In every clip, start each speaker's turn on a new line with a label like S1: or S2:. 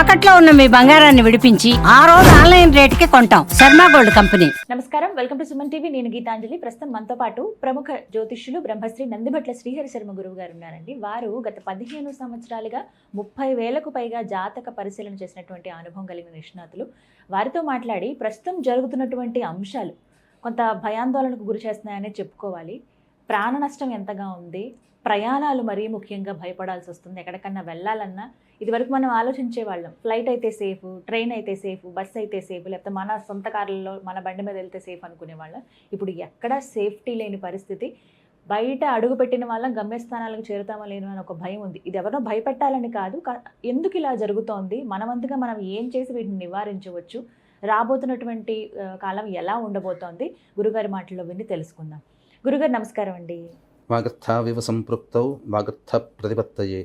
S1: తాకట్లో ఉన్న మీ బంగారాన్ని విడిపించి ఆ రోజు ఆన్లైన్ రేటుకి కొంటాం. Sharma gold company.
S2: నమస్కారం, వెల్కమ్ టు సుమన్ టీవీ. నేను గీతాంజలి. ప్రస్తుతం మనతో పాటు ప్రముఖ జ్యోతిష్యులు బ్రహ్మశ్రీ నందిభట్ల శ్రీహరి శర్మ గురువు గారు ఉన్నారండి. వారు గత 15 సంవత్సరాలుగా 30,000కు పైగా జాతక పరిశీలన చేసినటువంటి అనుభవం కలిగిన నిష్ణాతులు. వారితో మాట్లాడి ప్రస్తుతం జరుగుతున్నటువంటి అంశాలు కొంత భయాందోళనకు గురి చేస్తున్నాయనే చెప్పుకోవాలి. ప్రాణ నష్టం ఎంతగా ఉంది, ప్రయాణాలు మరీ ముఖ్యంగా భయపడాల్సి వస్తుంది. ఎక్కడికన్నా వెళ్ళాలన్నా ఇదివరకు మనం ఆలోచించే వాళ్ళం, ఫ్లైట్ అయితే సేఫ్, ట్రైన్ అయితే సేఫ్, బస్ అయితే సేఫ్, లేకపోతే మన సొంత కార్లలో మన బండి మీద వెళ్తే సేఫ్ అనుకునేవాళ్ళం. ఇప్పుడు ఎక్కడ సేఫ్టీ లేని పరిస్థితి. బయట అడుగు పెట్టిన వాళ్ళం గమ్యస్థానాలకు చేరుతామో లేను అని ఒక భయం ఉంది. ఇది ఎవరో భయపెట్టాలని కాదు, ఎందుకు ఇలా జరుగుతోంది, మనవంతుగా మనం ఏం చేసి వీటిని నివారించవచ్చు, రాబోతున్నటువంటి కాలం ఎలా ఉండబోతోంది, గురుగారి మాటల్లో విని తెలుసుకుందాం. గురుగారు నమస్కారం అండి.
S3: వాగర్థావివ సంపృక్తౌ వాగర్థ ప్రతిపత్తయే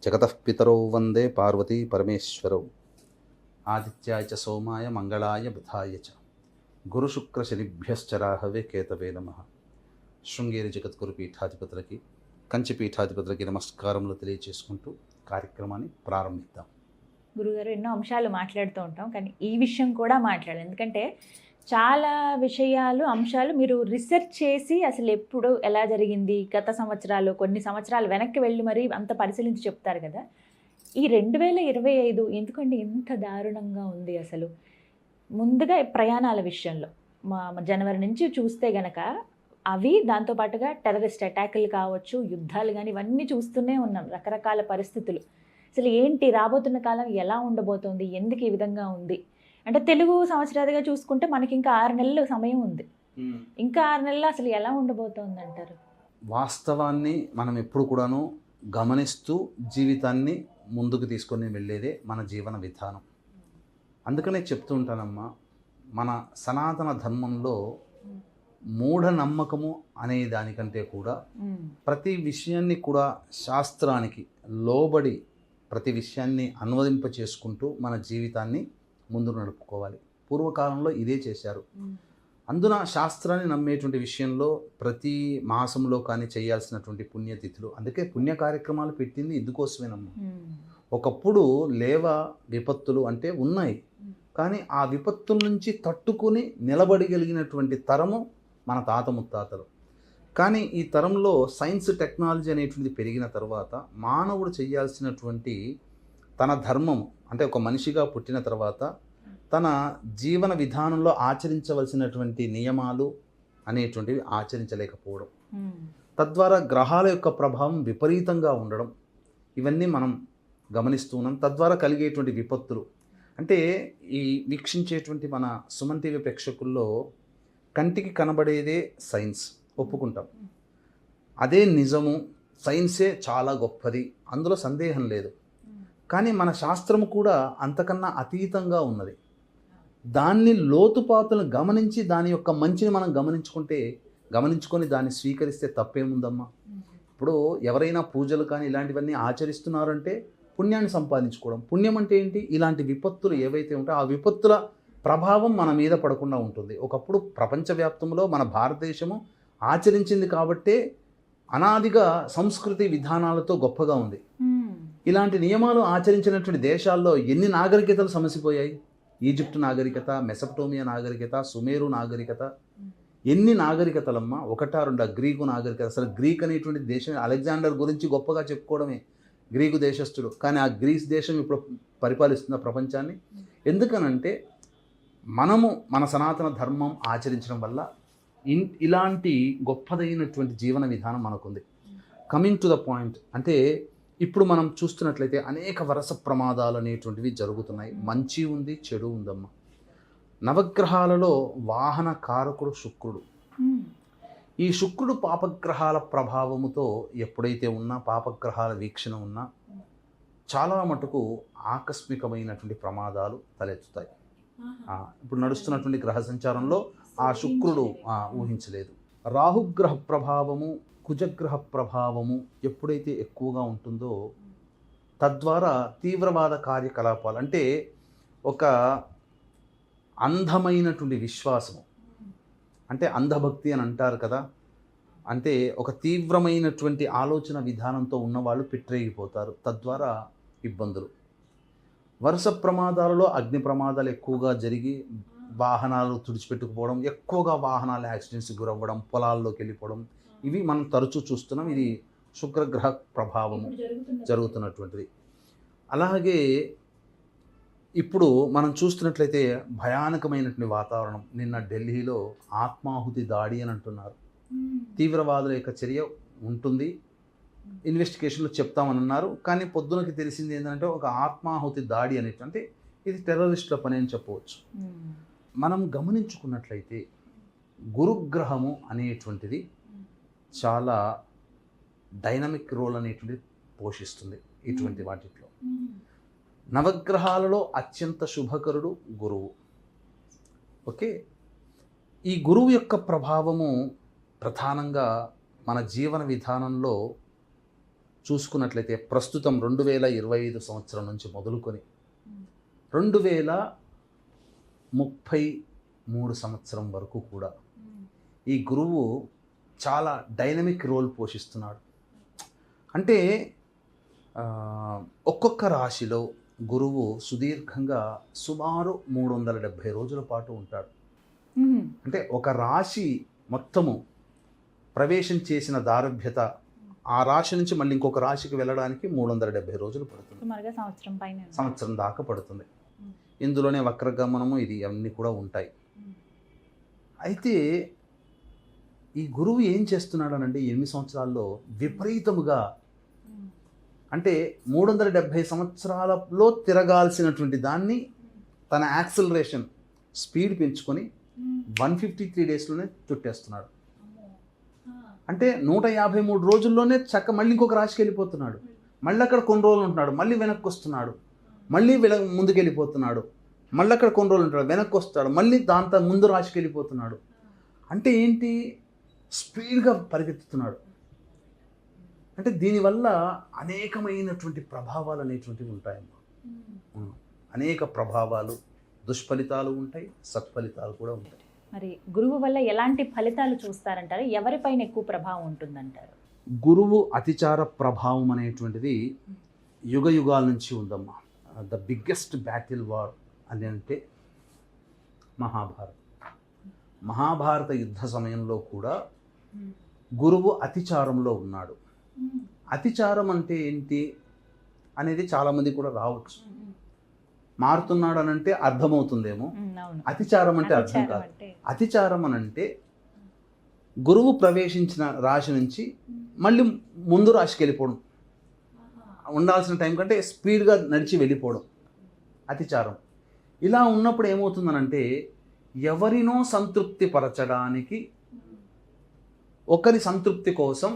S3: జగతః పితరౌ వందే పార్వతీ పరమేశ్వరౌ ఆదిత్యాయ చ సోమాయ మంగళాయ బుధాయ చ గురుశుక్రశనిభ్యశ్చ రాహవే కేతవే నమః. శృంగేరి జగద్గురు పీఠాధిపతులకి, కంచి పీఠాధిపతులకి నమస్కారములు తెలియజేసుకుంటూ కార్యక్రమాన్ని ప్రారంభిద్దాం.
S2: గురుగారు, ఎన్నో అంశాలు మాట్లాడుతూ ఉంటాం, కానీ ఈ విషయం కూడా మాట్లాడాలి. ఎందుకంటే చాలా విషయాలు, అంశాలు మీరు రీసెర్చ్ చేసి అసలు ఎప్పుడు ఎలా జరిగింది, గత సంవత్సరాలు, కొన్ని సంవత్సరాలు వెనక్కి వెళ్ళి మరీ అంత పరిశీలించి చెప్తారు కదా. ఈ 2025 ఎందుకండి ఇంత దారుణంగా ఉంది అసలు? ముందుగా ప్రయాణాల విషయంలో జనవరి నుంచి చూస్తే గనక అవి, దాంతోపాటుగా టెర్రరిస్ట్ అటాకులు కావచ్చు, యుద్ధాలు కానీ, ఇవన్నీ చూస్తూనే ఉన్నాం, రకరకాల పరిస్థితులు. అసలు ఏంటి రాబోతున్న కాలం ఎలా ఉండబోతోంది, ఎందుకు ఈ విధంగా ఉంది అంటే తెలుగు సంవత్సరాదిగా చూసుకుంటే మనకి ఇంకా 6 నెలలు సమయం ఉంది. ఇంకా 6 నెలలు అసలు ఎలా ఉండబోతోంది అంటారు?
S3: వాస్తవాన్ని మనం ఎప్పుడు కూడాను గమనిస్తూ జీవితాన్ని ముందుకు తీసుకొని వెళ్ళేదే మన జీవన విధానం. అందుకనే చెప్తూ ఉంటానమ్మా, మన సనాతన ధర్మంలో మూఢనమ్మకము అనే దానికంటే కూడా ప్రతి విషయాన్ని కూడా శాస్త్రానికి లోబడి ప్రతి విషయాన్ని అన్వయింప చేసుకుంటూ మన జీవితాన్ని ముందు నడుపుకోవాలి. పూర్వకాలంలో ఇదే చేశారు. అందున శాస్త్రాన్ని నమ్మేటువంటి విషయంలో ప్రతి మాసంలో కానీ చేయాల్సినటువంటి పుణ్యతిథులు, అందుకే పుణ్య కార్యక్రమాలు పెట్టింది ఇందుకోసమేనమ్మా. ఒకప్పుడు విపత్తులు అంటే ఉన్నాయి, కానీ ఆ విపత్తుల నుంచి తట్టుకుని నిలబడగలిగినటువంటి తరము మన తాత ముత్తాతలు. కానీ ఈ తరంలో సైన్స్ టెక్నాలజీ అనేటువంటిది పెరిగిన తర్వాత మానవుడు చేయాల్సినటువంటి తన ధర్మం అంటే ఒక మనిషిగా పుట్టిన తర్వాత తన జీవన విధానంలో ఆచరించవలసినటువంటి నియమాలు అనేటువంటివి ఆచరించలేకపోవడం, తద్వారా గ్రహాల యొక్క ప్రభావం విపరీతంగా ఉండడం, ఇవన్నీ మనం గమనిస్తున్నాం. తద్వారా కలిగేటువంటి విపత్తులు అంటే ఈ వీక్షించేటువంటి మన సుమన్ టీవీ ప్రేక్షకుల్లో కంటికి కనబడేదే సైన్స్, ఒప్పుకుంటాం, అదే నిజము, సైన్సే చాలా గొప్పది, అందులో సందేహం లేదు. కానీ మన శాస్త్రము కూడా అంతకన్నా అతీతంగా ఉన్నది. దాన్ని లోతుపాతులను గమనించి దాని యొక్క మంచిని మనం గమనించుకొని దాన్ని స్వీకరిస్తే తప్పేముందమ్మా. ఇప్పుడు ఎవరైనా పూజలు కానీ ఇలాంటివన్నీ ఆచరిస్తున్నారంటే పుణ్యాన్ని సంపాదించుకోవడం. పుణ్యం అంటే ఏంటి? ఇలాంటి విపత్తులు ఏవైతే ఉంటాయో ఆ విపత్తుల ప్రభావం మన మీద పడకుండా ఉంటుంది. ఒకప్పుడు ప్రపంచవ్యాప్తంలో మన భారతదేశము ఆచరించింది కాబట్టే అనాదిగా సంస్కృతి విధానాలతో గొప్పగా ఉంది. ఇలాంటి నియమాలు ఆచరించినటువంటి దేశాల్లో ఎన్ని నాగరికతలు సమసిపోయాయి. ఈజిప్టు నాగరికత, మెసపటోమియా నాగరికత, సుమేరు నాగరికత, ఎన్ని నాగరికతలమ్మా, ఒకటా రెండా. గ్రీకు నాగరికత, అసలు గ్రీక్ అనేటువంటి దేశం అలెగ్జాండర్ గురించి గొప్పగా చెప్పుకోవడమే గ్రీకు దేశస్థుడు. కానీ ఆ గ్రీస్ దేశం ఇప్పుడు పరిపాలిస్తున్న ప్రపంచాన్ని. ఎందుకనంటే మనము మన సనాతన ధర్మం ఆచరించడం వల్ల ఇలాంటి గొప్పదైనటువంటి జీవన విధానం మనకుంది. కమింగ్ టు ద పాయింట్, అంటే ఇప్పుడు మనం చూస్తున్నట్లయితే అనేక వరుస ప్రమాదాలు అనేటువంటివి జరుగుతున్నాయి. మంచి ఉంది, చెడు ఉందమ్మా. నవగ్రహాలలో వాహన కారకుడు శుక్రుడు. ఈ శుక్రుడు పాపగ్రహాల ప్రభావముతో ఎప్పుడైతే ఉన్నా, పాపగ్రహాల వీక్షణ ఉన్నా చాలా మటుకు ఆకస్మికమైనటువంటి ప్రమాదాలు తలెత్తుతాయి. ఇప్పుడు నడుస్తున్నటువంటి గ్రహ సంచారంలో ఆ శుక్రుడు ఊహించలేదు. రాహుగ్రహ ప్రభావము, కుజగ్రహ ప్రభావము ఎప్పుడైతే ఎక్కువగా ఉంటుందో తద్వారా తీవ్రవాద కార్యకలాపాలు, అంటే ఒక అంధమైనటువంటి విశ్వాసము, అంటే అంధభక్తి అని అంటారు కదా, అంటే ఒక తీవ్రమైనటువంటి ఆలోచన విధానంతో ఉన్నవాళ్ళు పెట్టరేగిపోతారు, తద్వారా ఇబ్బందులు. వరుస ప్రమాదాలలో అగ్ని ప్రమాదాలు ఎక్కువగా జరిగి వాహనాలు తుడిచిపెట్టుకుపోవడం, ఎక్కువగా వాహనాలు యాక్సిడెంట్స్కి గురవ్వడం, పొలాల్లోకి వెళ్ళిపోవడం, ఇవి మనం తరచూ చూస్తున్నాం. ఇది శుక్రగ్రహ ప్రభావము జరుగుతున్నటువంటిది. అలాగే ఇప్పుడు మనం చూస్తున్నట్లయితే భయానకమైనటువంటి వాతావరణం. నిన్న ఢిల్లీలో ఆత్మాహుతి దాడి అని అంటున్నారు. తీవ్రవాదుల యొక్క చర్య ఉంటుంది, ఇన్వెస్టిగేషన్లో చెప్తామని అన్నారు. కానీ పొద్దునకి తెలిసింది ఏంటంటే ఒక ఆత్మాహుతి దాడి అనేటువంటి ఇది టెర్రరిస్టుల పని అని చెప్పవచ్చు. మనం గమనించుకున్నట్లయితే గురుగ్రహము అనేటువంటిది చాలా డైనమిక్ రోల్ అనేటువంటిది పోషిస్తుంది ఇటువంటి వాటిలో. నవగ్రహాలలో అత్యంత శుభకరుడు గురువు. ఓకే, ఈ గురువు యొక్క ప్రభావము ప్రధానంగా మన జీవన విధానంలో చూసుకున్నట్లయితే ప్రస్తుతం 2025 సంవత్సరం నుంచి మొదలుకొని 2033 సంవత్సరం వరకు కూడా ఈ గురువు చాలా డైనమిక్ రోల్ పోషిస్తున్నాడు. అంటే ఒక్కొక్క రాశిలో గురువు సుదీర్ఘంగా సుమారు 370 రోజుల పాటు ఉంటాడు. అంటే ఒక రాశి మొత్తము ప్రవేశం చేసిన దారభ్యత ఆ రాశి నుంచి మళ్ళీ ఇంకొక రాశికి వెళ్ళడానికి 370 రోజులు పడుతుంది. సంవత్సరం దాకా పడుతుంది. ఇందులోనే వక్రగమనము ఇది అన్నీ కూడా ఉంటాయి. అయితే ఈ గురువు ఏం చేస్తున్నాడు అనంటే 8 సంవత్సరాల్లో విపరీతముగా, అంటే 370 సంవత్సరాలలో తిరగాల్సినటువంటి దాన్ని తన యాక్సిలరేషన్ స్పీడ్ పెంచుకొని 153 డేస్లోనే చుట్టేస్తున్నాడు. అంటే 153 రోజుల్లోనే మళ్ళీ ఇంకొక రాశికి వెళ్ళిపోతున్నాడు. మళ్ళీ అక్కడ కొన్ని రోజులు ఉంటున్నాడు, మళ్ళీ వెనక్కి వస్తున్నాడు, మళ్ళీ ముందుకు వెళ్ళిపోతున్నాడు, మళ్ళీ అక్కడ కొన్ని రోజులు ఉంటాడు, వెనక్కి వస్తాడు, మళ్ళీ దాంతో ముందు రాశికి వెళ్ళిపోతున్నాడు. అంటే ఏంటి, స్పీడ్గా పరిగెత్తుతున్నాడు. అంటే దీనివల్ల అనేకమైనటువంటి ప్రభావాలు అనేటువంటివి ఉంటాయమ్మా. అనేక ప్రభావాలు, దుష్ఫలితాలు ఉంటాయి, సత్ఫలితాలు కూడా ఉంటాయి.
S2: మరి గురువు వల్ల ఎలాంటి ఫలితాలు చూస్తారంటారు? ఎవరిపైన ఎక్కువ ప్రభావం ఉంటుందంటారు?
S3: గురువు అతిచార ప్రభావం అనేటువంటిది యుగ యుగాల నుంచి ఉందమ్మా. ద బిగ్గెస్ట్ బ్యాటిల్ వార్ అని అంటే మహాభారత యుద్ధ సమయంలో కూడా గురువు అతిచారంలో ఉన్నాడు. అతిచారం అంటే ఏంటి అనేది చాలామంది కూడా రావచ్చు. మారుతున్నాడు అని అంటే అర్థమవుతుందేమో. అతిచారం అంటే అర్థం కాదు. అతిచారం అని అంటే గురువు ప్రవేశించిన రాశి నుంచి మళ్ళీ ముందు రాశికి వెళ్ళిపోవడం, ఉండాల్సిన టైం కంటే స్పీడ్గా నడిచి వెళ్ళిపోవడం అతిచారం. ఇలా ఉన్నప్పుడు ఏమవుతుందనంటే ఎవరినో సంతృప్తి పరచడానికి, ఒకరి సంతృప్తి కోసం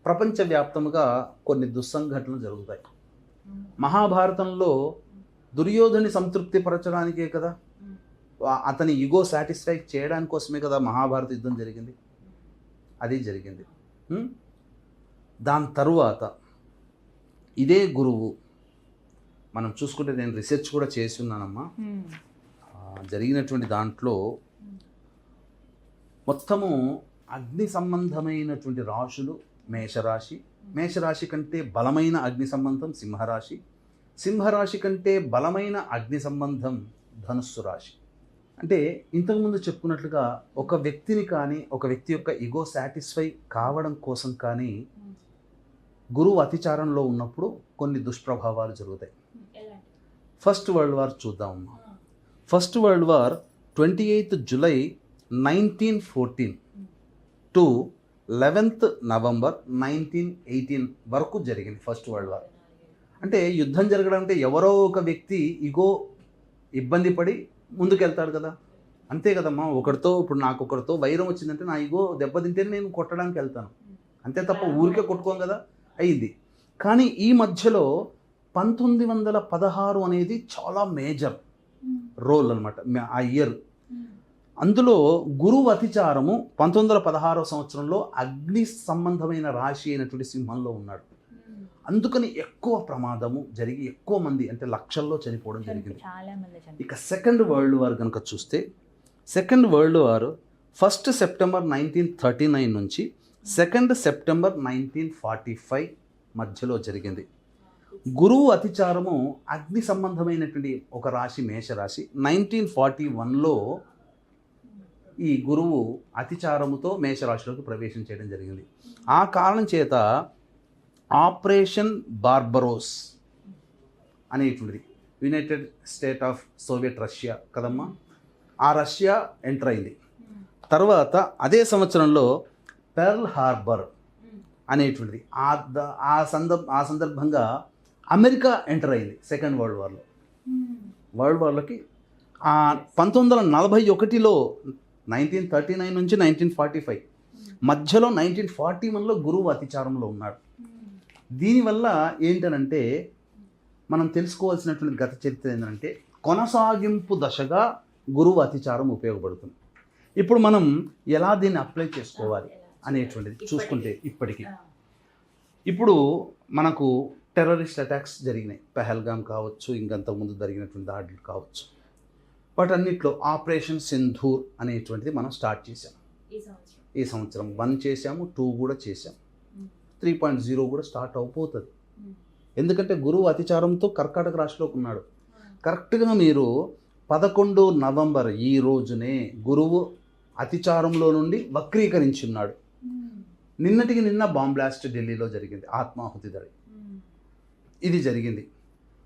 S3: ప్రపంచవ్యాప్తంగా కొన్ని దుస్సంఘటనలు జరుగుతాయి. మహాభారతంలో దుర్యోధని సంతృప్తి పరచడానికే కదా, అతని ఈగో సాటిస్ఫై చేయడానికి కోసమే కదా మహాభారత యుద్ధం జరిగింది. అది జరిగింది. దాని తరువాత ఇదే గురువు మనం చూసుకుంటే, నేను రీసెర్చ్ కూడా చేసి ఉన్నానమ్మా, జరిగినటువంటి దాంట్లో మొత్తము అగ్ని సంబంధమైనటువంటి రాశులు మేషరాశి, మేషరాశి కంటే బలమైన అగ్ని సంబంధం సింహరాశి, సింహరాశి కంటే బలమైన అగ్ని సంబంధం ధనుస్సు రాశి. అంటే ఇంతకుముందు చెప్పుకున్నట్లుగా ఒక వ్యక్తిని కానీ, ఒక వ్యక్తి యొక్క ఈగో సాటిస్ఫై కావడం కోసం కానీ గురువు అతిచారంలో ఉన్నప్పుడు కొన్ని దుష్ప్రభావాలు జరుగుతాయి. ఫస్ట్ వరల్డ్ వార్ చూద్దామమ్మా. First world war 28th July 1914 to 11th November 1918 వరకు జరిగింది ఫస్ట్ వరల్డ్ వార్. అంటే యుద్ధం జరగడం అంటే ఎవరో ఒక వ్యక్తి ఈగో ఇబ్బంది పడి ముందుకెళ్తాడు కదా, అంతే కదమ్మా. ఒకరితో, ఇప్పుడు నాకు ఒకరితో వైరం వచ్చిందంటే నా ఈగో దెబ్బతింటేనే నేను కొట్టడానికి వెళ్తాను, అంతే తప్ప ఊరికే కొట్టుకోం కదా, అయింది. కానీ ఈ మధ్యలో 1916 అనేది చాలా మేజర్ రోల్ అనమాట ఆ ఇయర్. అందులో గురువు అతిచారము 1916వ సంవత్సరంలో అగ్ని సంబంధమైన రాశి అయినటువంటి సింహంలో ఉన్నాడు. అందుకని ఎక్కువ ప్రమాదము జరిగి ఎక్కువ మంది, అంటే లక్షల్లో చనిపోవడం జరిగింది. ఇక సెకండ్ వరల్డ్ వార్ కనుక చూస్తే, second world war 1st September 1939 నుంచి 2nd September 1945 మధ్యలో జరిగింది. గురువు అతిచారము అగ్ని సంబంధమైనటువంటి ఒక రాశి మేషరాశి. 1941లో ఈ గురువు అతిచారముతో మేషరాశిలోకి ప్రవేశం చేయడం జరిగింది. ఆ కారణం చేత ఆపరేషన్ బార్బరోస్ అనేటువంటిది United state of Soviet Russia కదమ్మా, ఆ రష్యా ఎంటర్ అయింది. తర్వాత అదే సంవత్సరంలో పెర్ల్ హార్బర్ అనేటువంటిది ఆ సందర్భంగా అమెరికా ఎంటర్ అయింది సెకండ్ వరల్డ్ వార్లోకి. 1941లో 1939 నుంచి 1945 మధ్యలో 1941లో గురువు అతిచారంలో ఉన్నాడు. దీనివల్ల ఏంటనంటే మనం తెలుసుకోవాల్సినటువంటి గత చరిత్ర ఏంటంటే కొనసాగింపు దశగా గురువు అతిచారం ఉపయోగపడుతుంది. ఇప్పుడు మనం ఎలా దీన్ని అప్లై చేసుకోవాలి అనేటువంటిది చూసుకుంటే ఇప్పటికీ ఇప్పుడు మనకు టెర్రరిస్ట్ అటాక్స్ జరిగినాయి. పెహల్గాం కావచ్చు, ఇంకంతకుముందు జరిగినటువంటి దాడులు కావచ్చు. వాటన్నిటిలో ఆపరేషన్ సింధూర్ అనేటువంటిది మనం స్టార్ట్ చేసాం. ఈ సంవత్సరం 1 చేసాము, 2 కూడా చేసాం, 3.0 కూడా స్టార్ట్ అయిపోతుంది. ఎందుకంటే గురువు అతిచారంతో కర్కాటక రాశిలోకి ఉన్నాడు. కరెక్ట్గా మీరు 11 నవంబర్ ఈ రోజునే గురువు అతిచారంలో నుండి వక్రీకరించి ఉన్నాడు. నిన్నటికి నిన్న బాంబ్ బ్లాస్ట్ ఢిల్లీలో జరిగింది, ఆత్మాహుతి దాడి ఇది జరిగింది.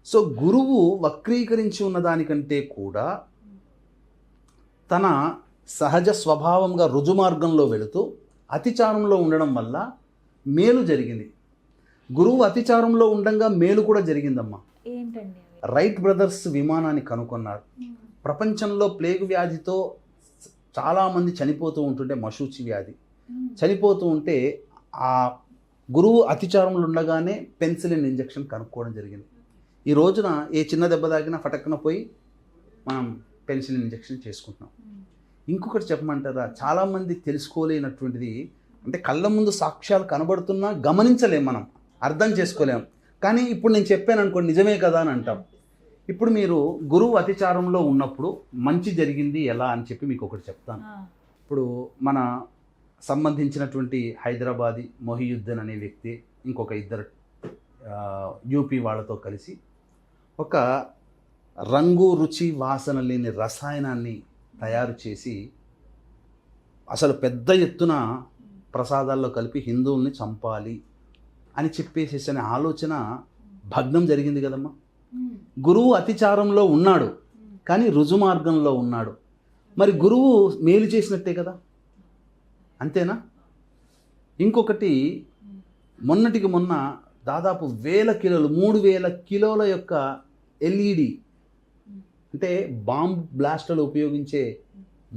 S3: సో గురువు వక్రీకరించి ఉన్నదానికంటే కూడా తన సహజ స్వభావంగా రుజుమార్గంలో వెళుతూ అతిచారంలో ఉండడం వల్ల మేలు జరిగింది. గురువు అతిచారంలో ఉండగా మేలు కూడా జరిగిందమ్మా.
S2: ఏంటండి?
S3: రైట్ బ్రదర్స్ విమానాన్ని కనుగొన్నారు. ప్రపంచంలో ప్లేగు వ్యాధితో చాలామంది చనిపోతూ ఉంటుంటే, మశూచి వ్యాధి చనిపోతూ ఉంటే ఆ గురువు అతిచారంలో ఉండగానే పెన్సిలిన్ ఇంజెక్షన్ కనుక్కోవడం జరిగింది. ఈ రోజున ఏ చిన్న దెబ్బ తాగినా ఫటక్కున పోయి మనం పెన్సిలిన్ ఇంజెక్షన్ చేసుకుంటున్నాం. ఇంకొకటి చెప్పమంటారా, చాలామంది తెలుసుకోలేనటువంటిది అంటే కళ్ళ ముందు సాక్ష్యాలు కనబడుతున్నా గమనించలేం, మనం అర్థం చేసుకోలేం. కానీ ఇప్పుడు నేను చెప్పాను అనుకోండి నిజమే కదా అని అంటాం. ఇప్పుడు మీరు గురువు అతిచారంలో ఉన్నప్పుడు మంచి జరిగింది ఎలా అని చెప్పి మీకు ఒకటి చెప్తాను. ఇప్పుడు మన సంబంధించినటువంటి హైదరాబాదీ మొహియుద్దీన్ అనే వ్యక్తి ఇంకొక ఇద్దరు యూపీ వాళ్ళతో కలిసి ఒక రంగు రుచి వాసన లేని రసాయనాన్ని తయారు చేసి అసలు పెద్ద ఎత్తున ప్రసాదాల్లో కలిపి హిందువుల్ని చంపాలి అని చెప్పేసేసి అనే ఆలోచన భగ్నం జరిగింది కదమ్మా. గురువు అతిచారంలో ఉన్నాడు కానీ రుజుమార్గంలో ఉన్నాడు. మరి గురువు మేలు చేసినట్టే కదా, అంతేనా? ఇంకొకటి మొన్నటికి మొన్న దాదాపు 1000 కిలోలు 3000 కిలోల యొక్క ఎల్ఈడి అంటే బాంబ్ బ్లాస్టులు ఉపయోగించే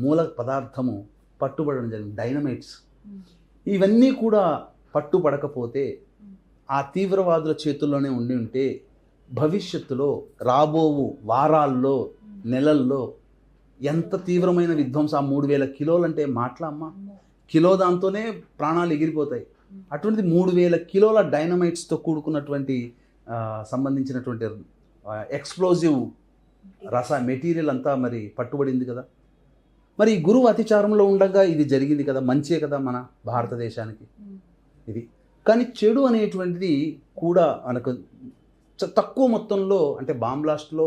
S3: మూల పదార్థము పట్టుబడడం జరిగింది, డైనమైట్స్. ఇవన్నీ కూడా పట్టుబడకపోతే ఆ తీవ్రవాదుల చేతుల్లోనే ఉండి ఉంటే భవిష్యత్తులో రాబోవు వారాల్లో నెలల్లో ఎంత తీవ్రమైన విధ్వంసం. 3000 కిలోలు అంటే మాటలమ్మా, కిలో దాంతోనే ప్రాణాలు ఎగిరిపోతాయి. అటువంటిది 3000 కిలోల డైనమైట్స్తో కూడుకున్నటువంటి సంబంధించినటువంటి ఎక్స్ప్లోజివ్ మెటీరియల్ అంతా మరి పట్టుబడింది కదా. మరి గురువు అతిచారంలో ఉండగా ఇది జరిగింది కదా, మంచే కదా మన భారతదేశానికి ఇది. కానీ చెడు అనేటువంటిది కూడా మనకు తక్కువ మొత్తంలో, అంటే బాంబ్ బ్లాస్ట్లో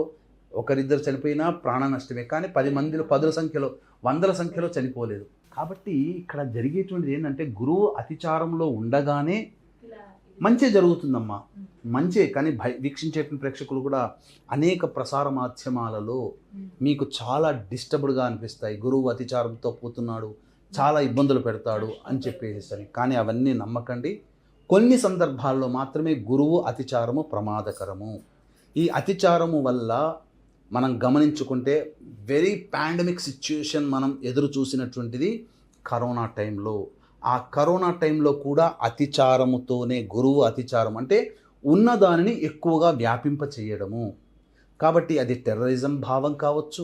S3: ఒకరిద్దరు చనిపోయినా ప్రాణ నష్టమే, కానీ 10 మందిలో 10ల సంఖ్యలో 100ల సంఖ్యలో చనిపోలేదు. కాబట్టి ఇక్కడ జరిగేటువంటిది ఏంటంటే గురువు అతిచారంలో ఉండగానే మంచే జరుగుతుందమ్మా, మంచే. కానీ వీక్షించేటువంటి ప్రేక్షకులు కూడా అనేక ప్రసార మాధ్యమాలలో మీకు చాలా డిస్టర్బ్డ్గా అనిపిస్తాయి. గురువు అతిచారంతో పోతున్నాడు, చాలా ఇబ్బందులు పెడతాడు అని చెప్పేసి. కానీ అవన్నీ నమ్మకండి. కొన్ని సందర్భాల్లో మాత్రమే గురువు అతిచారము ప్రమాదకరము. ఈ అతిచారము వల్ల మనం గమనించుకుంటే వెరీ పాండమిక్ సిచ్యుయేషన్ మనం ఎదురు చూసినటువంటిది కరోనా టైంలో. ఆ కరోనా టైంలో కూడా అతిచారముతోనే, గురువు అతిచారం అంటే ఉన్నదానిని ఎక్కువగా వ్యాపింప చేయడము. కాబట్టి అది టెర్రరిజం భావం కావచ్చు,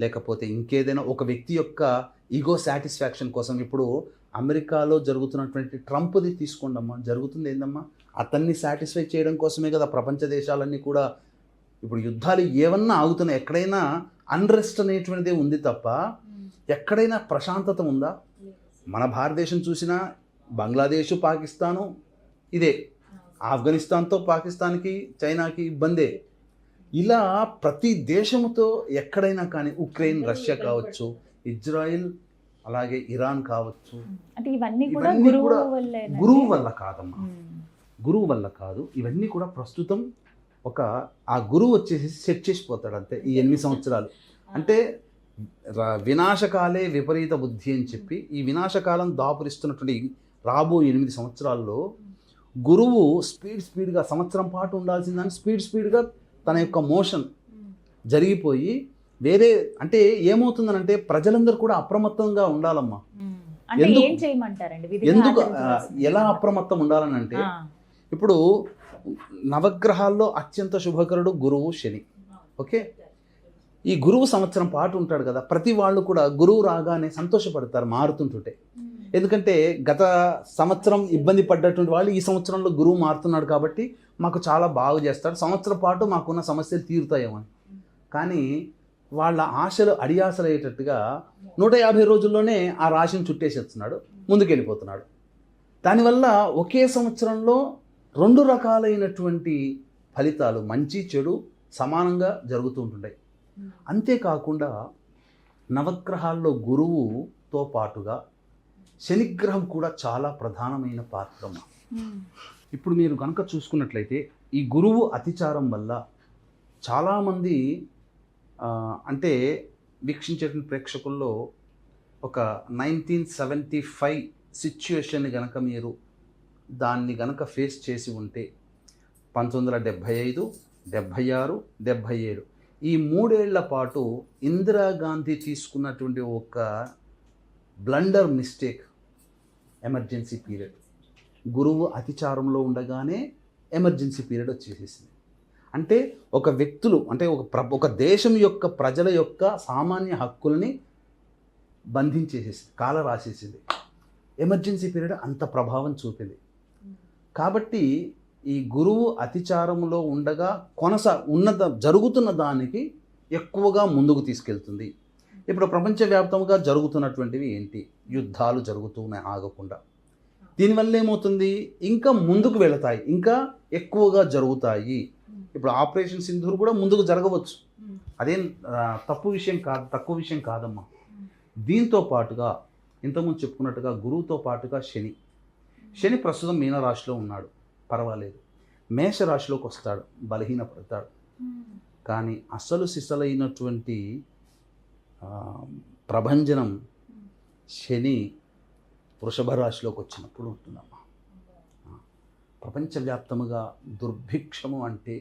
S3: లేకపోతే ఇంకేదైనా ఒక వ్యక్తి యొక్క ఈగో సాటిస్ఫాక్షన్ కోసం. ఇప్పుడు అమెరికాలో జరుగుతున్నటువంటి ట్రంప్ది తీసుకోండమ్మా, జరుగుతుంది ఏందమ్మా, అతన్ని సాటిస్ఫై చేయడం కోసమే కదా ప్రపంచ దేశాలన్నీ కూడా ఇప్పుడు యుద్ధాలు ఏమన్నా ఆగుతున్నాయి. ఎక్కడైనా అన్రెస్ట్ అనేటువంటిదే ఉంది తప్ప ఎక్కడైనా ప్రశాంతత ఉందా? మన భారతదేశం చూసినా బంగ్లాదేశ్, పాకిస్తాను ఇదే. ఆఫ్ఘనిస్తాన్తో పాకిస్తాన్కి చైనాకి ఇబ్బందే. ఇలా ప్రతి దేశంతో ఎక్కడైనా కానీ ఉక్రెయిన్, రష్యా కావచ్చు, ఇజ్రాయిల్, అలాగే ఇరాన్ కావచ్చు,
S2: అంటే ఇవన్నీ కూడా
S3: ఇవన్నీ
S2: గురువు
S3: కూడా
S2: వల్లేనా?
S3: గురువు వల్ల కాదమ్మా, గురువు వల్ల కాదు. ఇవన్నీ కూడా ప్రస్తుతం ఆ గురువు వచ్చేసి సెట్ చేసిపోతాడు అంతే ఈ 8 సంవత్సరాలు. అంటే వినాశకాలే విపరీత బుద్ధి అని చెప్పి ఈ వినాశకాలం దాపురిస్తున్నటువంటి రాబో 8 సంవత్సరాల్లో గురువు స్పీడ్గా సంవత్సరం పాటు ఉండాల్సిందని స్పీడ్గా తన యొక్క మోషన్ జరిగిపోయి వేరే, అంటే ఏమవుతుందనంటే ప్రజలందరూ కూడా అప్రమత్తంగా ఉండాలమ్మా.
S2: అంటే ఏం చేయమంటారండి?
S3: ఎందుకు ఎలా అప్రమత్తం ఉండాలని అంటే, ఇప్పుడు నవగ్రహాల్లో అత్యంత శుభకరుడు గురువు శని. ఓకే, ఈ గురువు సంవత్సరం పాటు ఉంటాడు కదా, ప్రతి వాళ్ళు కూడా గురువు రాగానే సంతోషపడతారు మారుతుంటుంటే. ఎందుకంటే గత సంవత్సరం ఇబ్బంది పడ్డటువంటి వాళ్ళు ఈ సంవత్సరంలో గురువు మారుతున్నాడు కాబట్టి మాకు చాలా బాగు చేస్తాడు, సంవత్సరం పాటు మాకున్న సమస్యలు తీరుతాయేమని. కానీ వాళ్ళ ఆశలు అడియాసలు అయ్యేటట్టుగా 150 రోజుల్లోనే ఆ రాశిని చుట్టేసేస్తున్నాడు, ముందుకెళ్ళిపోతున్నాడు. దానివల్ల ఒకే సంవత్సరంలో 2 రకాలైనటువంటి ఫలితాలు, మంచి చెడు సమానంగా జరుగుతూ ఉంటుంటాయి. అంతేకాకుండా నవగ్రహాల్లో గురువుతో పాటుగా శనిగ్రహం కూడా చాలా ప్రధానమైన పాత్ర. ఇప్పుడు మీరు కనుక చూసుకున్నట్లయితే ఈ గురువు అతిచారం వల్ల చాలామంది అంటే వీక్షించేటువంటి ప్రేక్షకుల్లో ఒక 1975 సిచ్యువేషన్ని కనుక మీరు దాన్ని కనుక ఫేస్ చేసి ఉంటే 1975, 76, 77 ఈ 3 ఏళ్ల పాటు ఇందిరాగాంధీ తీసుకున్నటువంటి ఒక బ్లండర్ మిస్టేక్ ఎమర్జెన్సీ పీరియడ్. గురువు అతిచారంలో ఉండగానే ఎమర్జెన్సీ పీరియడ్ వచ్చేసేసింది. అంటే ఒక వ్యక్తులు, అంటే ఒక దేశం యొక్క ప్రజల యొక్క సామాన్య హక్కుల్ని బంధించేసేసింది, కాల రాసేసింది. ఎమర్జెన్సీ పీరియడ్ అంత ప్రభావం చూపింది. కాబట్టి ఈ గురువు అతిచారంలో ఉండగా జరుగుతున్న దానికి ఎక్కువగా ముందుకు తీసుకెళ్తుంది. ఇప్పుడు ప్రపంచవ్యాప్తంగా జరుగుతున్నటువంటివి ఏంటి? యుద్ధాలు జరుగుతున్నాయి ఆగకుండా. దీనివల్ల ఏమవుతుంది? ఇంకా ముందుకు వెళతాయి, ఇంకా ఎక్కువగా జరుగుతాయి. ఇప్పుడు ఆపరేషన్ సింధూర్ కూడా ముందుకు జరగవచ్చు, అదేం తక్కువ విషయం కాదమ్మా. దీంతో పాటుగా ఇంతకుముందు చెప్పుకున్నట్టుగా గురువుతో పాటుగా శని ప్రస్తుతం మీనరాశిలో ఉన్నాడు, పర్వాలేదు. మేషరాశిలోకి వస్తాడు, బలహీనపడతాడు. కానీ అసలు సిసలైనటువంటి ప్రభంజనం శని వృషభ రాశిలోకి వచ్చినప్పుడు ఉంటుందమ్మా. ప్రపంచవ్యాప్తముగా దుర్భిక్షము అంటే,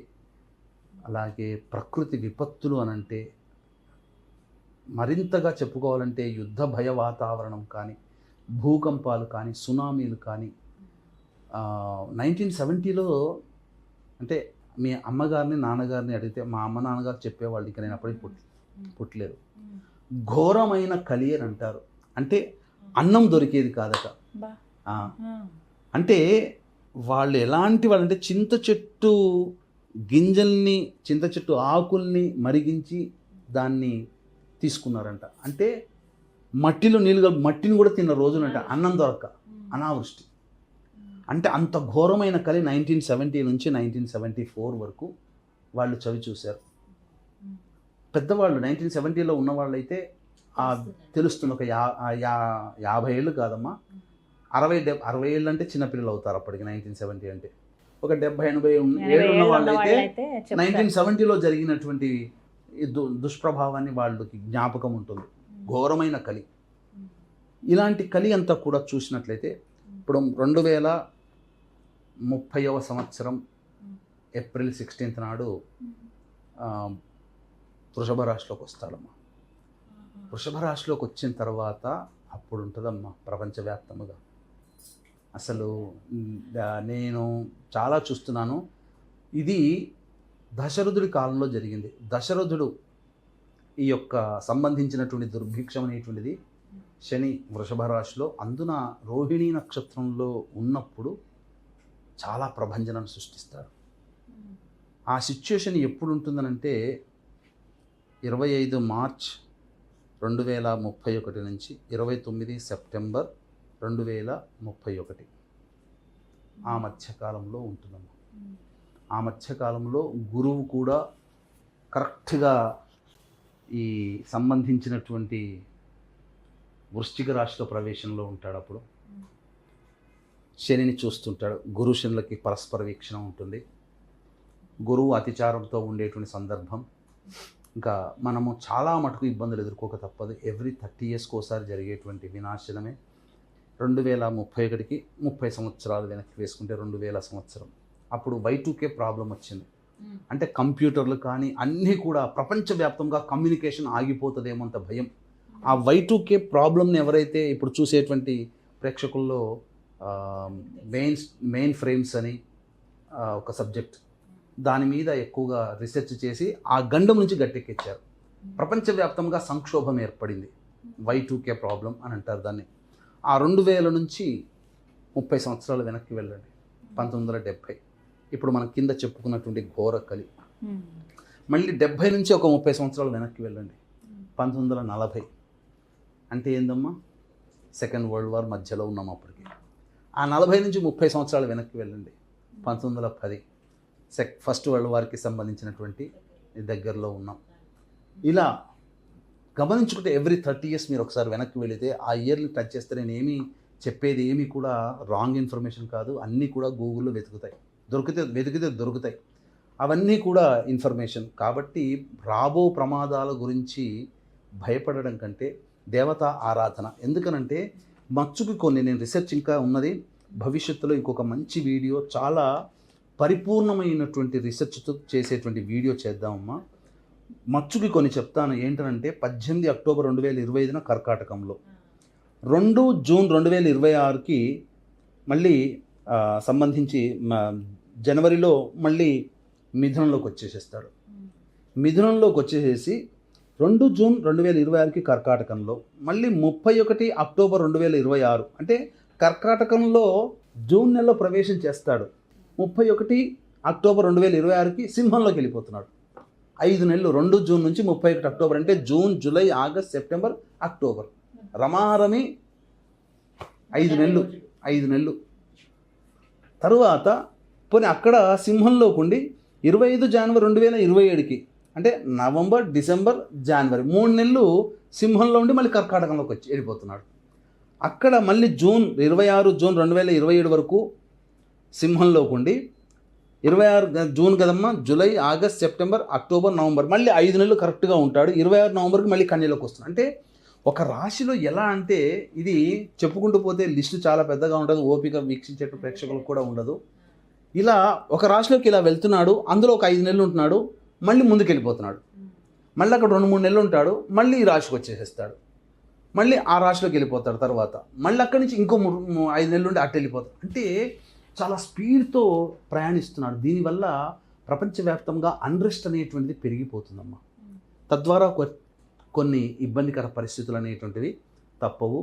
S3: అలాగే ప్రకృతి విపత్తులు అనంటే, మరింతగా చెప్పుకోవాలంటే యుద్ధ భయ వాతావరణం కానీ, భూకంపాలు కానీ, సునామీలు కానీ. 1970లో అంటే మీ అమ్మగారిని నాన్నగారిని అడిగితే, మా అమ్మ నాన్నగారు చెప్పేవాళ్ళు, ఇక నేను అప్పటికి పుట్టలేదు. ఘోరమైన కలి అని అంటారు. అంటే అన్నం దొరికేది కాదట. అంటే వాళ్ళు ఎలాంటి వాళ్ళంటే చింత చెట్టు గింజల్ని, చింత చెట్టు ఆకుల్ని మరిగించి దాన్ని తీసుకున్నారంట. అంటే మట్టిలో మట్టిని కూడా తిన్న రోజులంట, అన్నం దొరక్క, అనావృష్టి. అంటే అంత ఘోరమైన కలి 1970 నుంచి 1974 వరకు వాళ్ళు చవి చూశారు. పెద్దవాళ్ళు 1970లో ఉన్న వాళ్ళైతే తెలుస్తుంది, ఒక 50 ఏళ్ళు కాదమ్మా, 60 ఏళ్ళు అంటే చిన్నపిల్లలు అవుతారు అప్పటికి. 1970 అంటే ఒక 70-80 ఏళ్ళు ఉన్న వాళ్ళైతే 1970లో జరిగినటువంటి దుష్ప్రభావాన్ని వాళ్ళకి జ్ఞాపకం ఉంటుంది. ఘోరమైన కలి. ఇలాంటి కలి అంతా కూడా చూసినట్లయితే ఇప్పుడు 2030వ సంవత్సరం ఏప్రిల్ 16th నాడు వృషభ రాశిలోకి వస్తాడమ్మా. వృషభ రాశిలోకి వచ్చిన తర్వాత అప్పుడు ఉంటుందమ్మా ప్రపంచవ్యాప్తముగా. అసలు నేను చాలా చూస్తున్నాను, ఇది దశరథుడి కాలంలో జరిగింది. దశరథుడు ఈ యొక్క సంబంధించినటువంటి దుర్భిక్షం అనేటువంటిది శని వృషభ రాశిలో, అందున రోహిణీ నక్షత్రంలో ఉన్నప్పుడు చాలా ప్రభంజనాన్ని సృష్టిస్తారు. ఆ సిచ్యుయేషన్ ఎప్పుడు ఉంటుందనంటే 25 మార్చ్ 2031 నుంచి 29 సెప్టెంబర్ 2031 ఆ మధ్యకాలంలో ఉంటుందమ్మా. ఆ మధ్యకాలంలో గురువు కూడా కరెక్ట్గా ఈ సంబంధించినటువంటి వృశ్చిక రాశిలో ప్రవేశంలో ఉంటాడు. అప్పుడు శనిని చూస్తుంటాడు. గురు శనులకి పరస్పర వీక్షణ ఉంటుంది. గురువు అతిచారంతో ఉండేటువంటి సందర్భం. ఇంకా మనము చాలా మటుకు ఇబ్బందులు ఎదుర్కోక తప్పదు. ఎవ్రీ 30 yearsకి ఒకసారి జరిగేటువంటి వినాశనమే 2031కి 30 సంవత్సరాలు వెనక్కి వేసుకుంటే 2000 సంవత్సరం. అప్పుడు Y2K ప్రాబ్లం వచ్చింది. అంటే కంప్యూటర్లు కానీ అన్నీ కూడా ప్రపంచవ్యాప్తంగా కమ్యూనికేషన్ ఆగిపోతుందేమో అంత భయం. ఆ Y2K ప్రాబ్లమ్ని ఎవరైతే ఇప్పుడు చూసేటువంటి ప్రేక్షకుల్లో మెయిన్ ఫ్రేమ్స్ అని ఒక సబ్జెక్ట్, దాని మీద ఎక్కువగా రీసెర్చ్ చేసి ఆ గండం నుంచి గట్టెక్కించారు. ప్రపంచవ్యాప్తంగా సంక్షోభం ఏర్పడింది. Y2K ప్రాబ్లం అని అంటారు దాన్ని. ఆ 2000 నుంచి 30 సంవత్సరాలు వెనక్కి వెళ్ళండి, 1970. ఇప్పుడు మనం కింద చెప్పుకున్నటువంటి ఘోరకలి. మళ్ళీ 70 నుంచి ఒక 30 సంవత్సరాలు వెనక్కి వెళ్ళండి, 1940. అంటే ఏందమ్మా, సెకండ్ వరల్డ్ వార్ మధ్యలో ఉన్నాం అప్పటికి. ఆ 40 నుంచి 30 సంవత్సరాలు వెనక్కి వెళ్ళండి, 1910. ఫస్ట్ వరల్డ్ వార్కి సంబంధించినటువంటి దగ్గరలో ఉన్నాం. ఇలా గమనించుకుంటే ఎవ్రీ 30 years మీరు ఒకసారి వెనక్కి వెళితే ఆ ఇయర్ని టచ్ చేస్తే నేను ఏమీ చెప్పేది ఏమీ కూడా రాంగ్ ఇన్ఫర్మేషన్ కాదు. అన్నీ కూడా గూగుల్లో వెతికితే దొరుకుతాయి. అవన్నీ కూడా ఇన్ఫర్మేషన్. కాబట్టి రాబో ప్రమాదాల గురించి భయపడడం కంటే దేవతా ఆరాధన. ఎందుకనంటే మచ్చుకి కొన్ని నేను రీసెర్చ్ ఇంకా ఉన్నది, భవిష్యత్తులో ఇంకొక మంచి వీడియో, చాలా పరిపూర్ణమైనటువంటి రీసెర్చ్తో చేసేటువంటి వీడియో చేద్దామమ్మా. మచ్చుకి కొన్ని చెప్తాను. ఏంటంటే 18 అక్టోబర్ 2025 కర్కాటకంలో, 2 జూన్ 2026కి మళ్ళీ సంబంధించి జనవరిలో మళ్ళీ మిథునంలోకి వచ్చేసేస్తాడు. మిథునంలోకి వచ్చేసేసి 2 జూన్ 2026కి కర్కాటకంలో, మళ్ళీ 31 అక్టోబర్ 2026 అంటే కర్కాటకంలో జూన్ నెలలో ప్రవేశం చేస్తాడు. 31 అక్టోబర్ 2026కి సింహంలోకి వెళ్ళిపోతున్నాడు. 5 నెలలు, 2 జూన్ నుంచి 31 అక్టోబర్ అంటే June, July, August, September, October, రమారమి 5 నెలలు. తరువాత పోనీ అక్కడ సింహంలోకి ఉండి 25 జనవరి 2027కి అంటే నవంబర్, డిసెంబర్, జనవరి 3 నెలలు సింహంలో ఉండి మళ్ళీ కర్కాటకంలోకి వెళ్ళిపోతున్నాడు. అక్కడ మళ్ళీ 26 జూన్ 2027 వరకు సింహంలోకి ఉండి 26 జూన్ కదమ్మా, July, August, September, October, November, మళ్ళీ 5 నెలలు కరెక్ట్గా ఉంటాడు. 26 నవంబర్కి మళ్ళీ కన్యలోకి వస్తున్నాడు. అంటే ఒక రాశిలో ఎలా అంటే ఇది చెప్పుకుంటూ పోతే లిస్టు చాలా పెద్దగా ఉంటుంది, ఓపిక వీక్షించే ప్రేక్షకులకు కూడా ఉండదు. ఇలా ఒక రాశిలోకి ఇలా వెళ్తున్నాడు, అందులో ఒక 5 నెలలు ఉంటున్నాడు, మళ్ళీ ముందుకు వెళ్ళిపోతున్నాడు, మళ్ళీ అక్కడ 2-3 నెలలు ఉంటాడు, మళ్ళీ ఈ రాశికి వచ్చేసేస్తాడు, మళ్ళీ ఆ రాశిలోకి వెళ్ళిపోతాడు. తర్వాత మళ్ళీ అక్కడి నుంచి ఇంకో 5 నెలలు ఉండి అటు వెళ్ళిపోతాడు. అంటే చాలా స్పీడ్తో ప్రయాణిస్తున్నాడు. దీనివల్ల ప్రపంచవ్యాప్తంగా అన్రెస్ట్ అనేటువంటిది పెరిగిపోతుందమ్మా. తద్వారా కొన్ని ఇబ్బందికర పరిస్థితులు అనేటువంటివి తప్పవు.